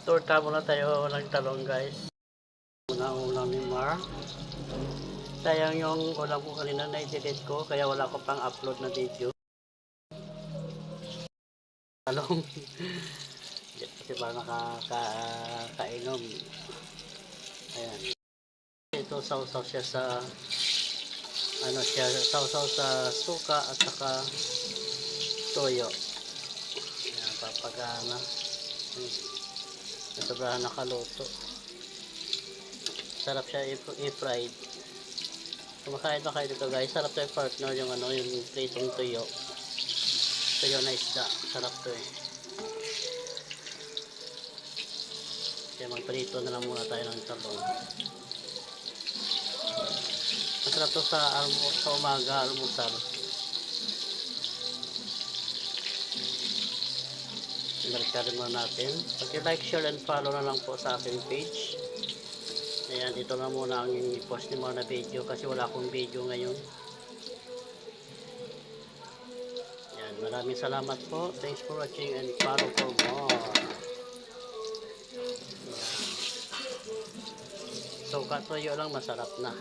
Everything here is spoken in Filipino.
Torta muna tayo ng talong guys. Una-ulang ni Mar. Sayang yung ulam ko kanina na i-delete ko kaya wala ko pang upload na video. Talong. Kasi ba nakakainom. Ayan. Ito sausaw siya sa sausaw sa suka at saka toyo. Ayan, papagana. Sobrahan nakaluto. Sarap siya i-fried. Kumakain ba kayo dito guys? Sarap to partner yung yung pritong tuyo. Tuyo na isda. Sarap to eh. Kaya magprito na lang muna tayo ng talong. Masarap to sa umaga, almusal. Balikan muna natin. Pag-like, share, and follow na lang po sa aking page. Ayan, ito na muna ang i-post ni mga na video kasi wala akong video ngayon. Ayan, maraming salamat po. Thanks for watching and follow for more. So, katuyo lang masarap na.